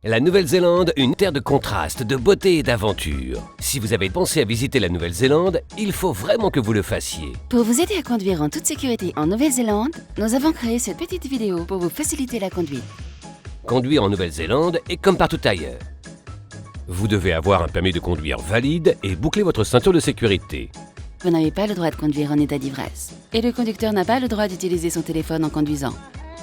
La Nouvelle-Zélande, une terre de contraste, de beauté et d'aventure. Si vous avez pensé à visiter la Nouvelle-Zélande, il faut vraiment que vous le fassiez. Pour vous aider à conduire en toute sécurité en Nouvelle-Zélande, nous avons créé cette petite vidéo pour vous faciliter la conduite. Conduire en Nouvelle-Zélande est comme partout ailleurs. Vous devez avoir un permis de conduire valide et boucler votre ceinture de sécurité. Vous n'avez pas le droit de conduire en état d'ivresse. Et le conducteur n'a pas le droit d'utiliser son téléphone en conduisant.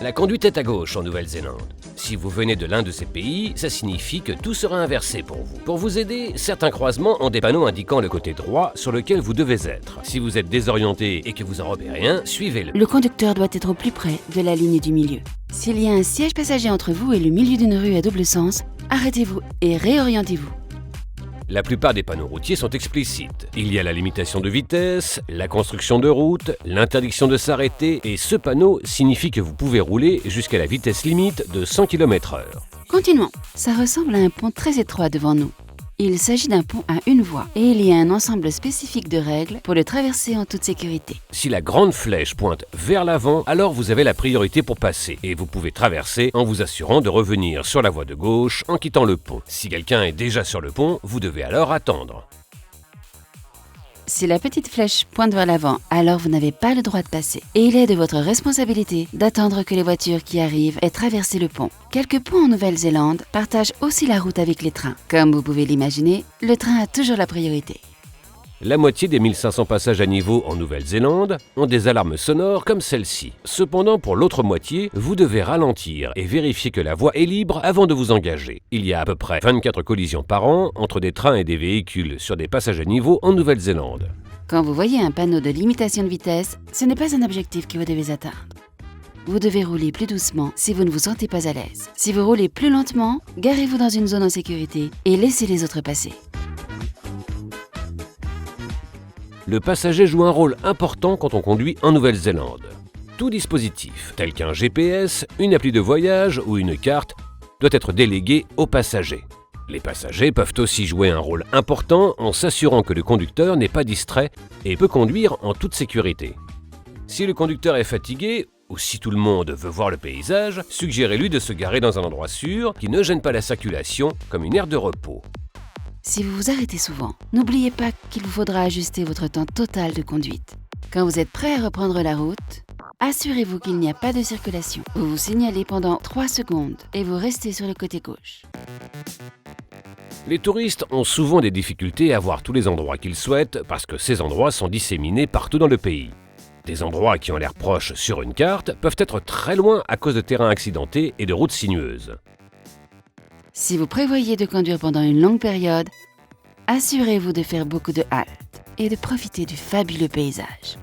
La conduite est à gauche en Nouvelle-Zélande. Si vous venez de l'un de ces pays, ça signifie que tout sera inversé pour vous. Pour vous aider, certains croisements ont des panneaux indiquant le côté droit sur lequel vous devez être. Si vous êtes désorienté et que vous enrobez rien, suivez-le. Le conducteur doit être au plus près de la ligne du milieu. S'il y a un siège passager entre vous et le milieu d'une rue à double sens, arrêtez-vous et réorientez-vous. La plupart des panneaux routiers sont explicites. Il y a la limitation de vitesse, la construction de route, l'interdiction de s'arrêter et ce panneau signifie que vous pouvez rouler jusqu'à la vitesse limite de 100 km/h. Continuons. Ça ressemble à un pont très étroit devant nous. Il s'agit d'un pont à une voie et il y a un ensemble spécifique de règles pour le traverser en toute sécurité. Si la grande flèche pointe vers l'avant, alors vous avez la priorité pour passer et vous pouvez traverser en vous assurant de revenir sur la voie de gauche en quittant le pont. Si quelqu'un est déjà sur le pont, vous devez alors attendre. Si la petite flèche pointe vers l'avant, alors vous n'avez pas le droit de passer. Et il est de votre responsabilité d'attendre que les voitures qui arrivent aient traversé le pont. Quelques ponts en Nouvelle-Zélande partagent aussi la route avec les trains. Comme vous pouvez l'imaginer, le train a toujours la priorité. La moitié des 1500 passages à niveau en Nouvelle-Zélande ont des alarmes sonores comme celle-ci. Cependant, pour l'autre moitié, vous devez ralentir et vérifier que la voie est libre avant de vous engager. Il y a à peu près 24 collisions par an entre des trains et des véhicules sur des passages à niveau en Nouvelle-Zélande. Quand vous voyez un panneau de limitation de vitesse, ce n'est pas un objectif que vous devez atteindre. Vous devez rouler plus doucement si vous ne vous sentez pas à l'aise. Si vous roulez plus lentement, garez-vous dans une zone en sécurité et laissez les autres passer. Le passager joue un rôle important quand on conduit en Nouvelle-Zélande. Tout dispositif, tel qu'un GPS, une appli de voyage ou une carte, doit être délégué au passager. Les passagers peuvent aussi jouer un rôle important en s'assurant que le conducteur n'est pas distrait et peut conduire en toute sécurité. Si le conducteur est fatigué ou si tout le monde veut voir le paysage, suggérez-lui de se garer dans un endroit sûr qui ne gêne pas la circulation, comme une aire de repos. Si vous vous arrêtez souvent, n'oubliez pas qu'il vous faudra ajuster votre temps total de conduite. Quand vous êtes prêt à reprendre la route, assurez-vous qu'il n'y a pas de circulation. Vous vous signalez pendant 3 secondes et vous restez sur le côté gauche. Les touristes ont souvent des difficultés à voir tous les endroits qu'ils souhaitent parce que ces endroits sont disséminés partout dans le pays. Des endroits qui ont l'air proches sur une carte peuvent être très loin à cause de terrains accidentés et de routes sinueuses. Si vous prévoyez de conduire pendant une longue période, assurez-vous de faire beaucoup de haltes et de profiter du fabuleux paysage.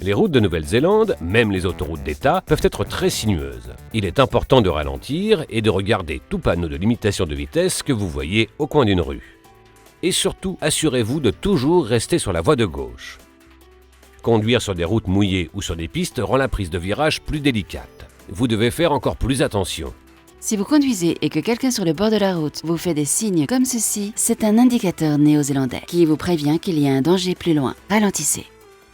Les routes de Nouvelle-Zélande, même les autoroutes d'État, peuvent être très sinueuses. Il est important de ralentir et de regarder tout panneau de limitation de vitesse que vous voyez au coin d'une rue. Et surtout, assurez-vous de toujours rester sur la voie de gauche. Conduire sur des routes mouillées ou sur des pistes rend la prise de virage plus délicate. Vous devez faire encore plus attention. Si vous conduisez et que quelqu'un sur le bord de la route vous fait des signes comme ceci, c'est un indicateur néo-zélandais qui vous prévient qu'il y a un danger plus loin. Ralentissez.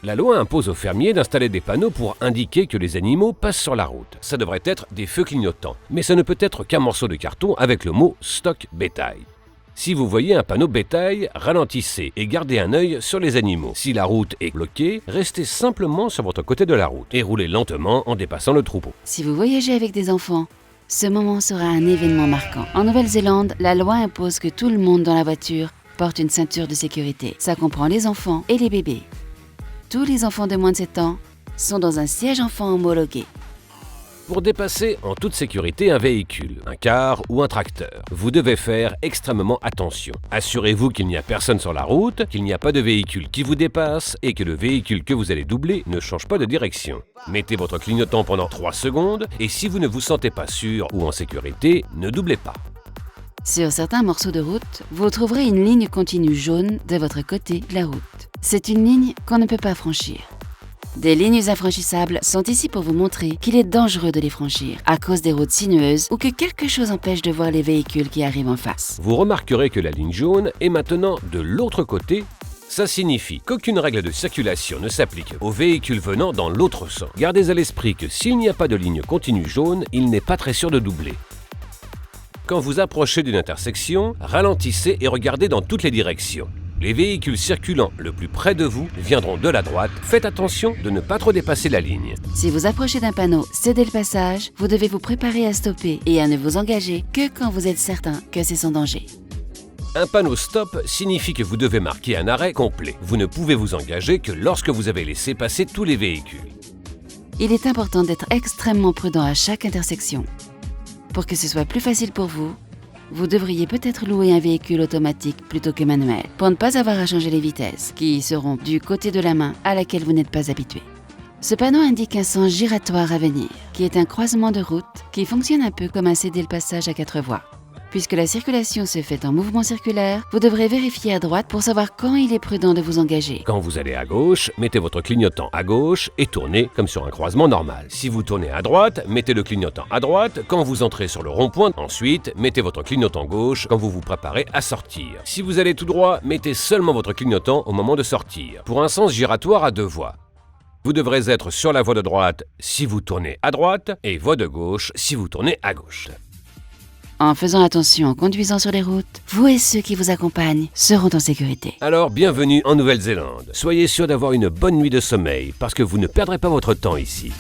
La loi impose aux fermiers d'installer des panneaux pour indiquer que les animaux passent sur la route. Ça devrait être des feux clignotants, mais ça ne peut être qu'un morceau de carton avec le mot « Stock bétail ». Si vous voyez un panneau bétail, ralentissez et gardez un œil sur les animaux. Si la route est bloquée, restez simplement sur votre côté de la route et roulez lentement en dépassant le troupeau. Si vous voyagez avec des enfants, ce moment sera un événement marquant. En Nouvelle-Zélande, la loi impose que tout le monde dans la voiture porte une ceinture de sécurité. Ça comprend les enfants et les bébés. Tous les enfants de moins de 7 ans sont dans un siège enfant homologué. Pour dépasser en toute sécurité un véhicule, un car ou un tracteur, vous devez faire extrêmement attention. Assurez-vous qu'il n'y a personne sur la route, qu'il n'y a pas de véhicule qui vous dépasse et que le véhicule que vous allez doubler ne change pas de direction. Mettez votre clignotant pendant 3 secondes et si vous ne vous sentez pas sûr ou en sécurité, ne doublez pas. Sur certains morceaux de route, vous trouverez une ligne continue jaune de votre côté de la route. C'est une ligne qu'on ne peut pas franchir. Des lignes infranchissables sont ici pour vous montrer qu'il est dangereux de les franchir à cause des routes sinueuses ou que quelque chose empêche de voir les véhicules qui arrivent en face. Vous remarquerez que la ligne jaune est maintenant de l'autre côté. Ça signifie qu'aucune règle de circulation ne s'applique aux véhicules venant dans l'autre sens. Gardez à l'esprit que s'il n'y a pas de ligne continue jaune, il n'est pas très sûr de doubler. Quand vous approchez d'une intersection, ralentissez et regardez dans toutes les directions. Les véhicules circulant le plus près de vous viendront de la droite. Faites attention de ne pas trop dépasser la ligne. Si vous approchez d'un panneau « Cédez le passage », vous devez vous préparer à stopper et à ne vous engager que quand vous êtes certain que c'est sans danger. Un panneau stop signifie que vous devez marquer un arrêt complet. Vous ne pouvez vous engager que lorsque vous avez laissé passer tous les véhicules. Il est important d'être extrêmement prudent à chaque intersection. Pour que ce soit plus facile pour vous, vous devriez peut-être louer un véhicule automatique plutôt que manuel, pour ne pas avoir à changer les vitesses, qui seront du côté de la main à laquelle vous n'êtes pas habitué. Ce panneau indique un sens giratoire à venir, qui est un croisement de route qui fonctionne un peu comme un céder le passage à 4 voies. Puisque la circulation se fait en mouvement circulaire, vous devrez vérifier à droite pour savoir quand il est prudent de vous engager. Quand vous allez à gauche, mettez votre clignotant à gauche et tournez comme sur un croisement normal. Si vous tournez à droite, mettez le clignotant à droite quand vous entrez sur le rond-point. Ensuite, mettez votre clignotant gauche quand vous vous préparez à sortir. Si vous allez tout droit, mettez seulement votre clignotant au moment de sortir. Pour un sens giratoire à 2 voies. Vous devrez être sur la voie de droite si vous tournez à droite et voie de gauche si vous tournez à gauche. En faisant attention en conduisant sur les routes, vous et ceux qui vous accompagnent seront en sécurité. Alors, bienvenue en Nouvelle-Zélande. Soyez sûr d'avoir une bonne nuit de sommeil parce que vous ne perdrez pas votre temps ici.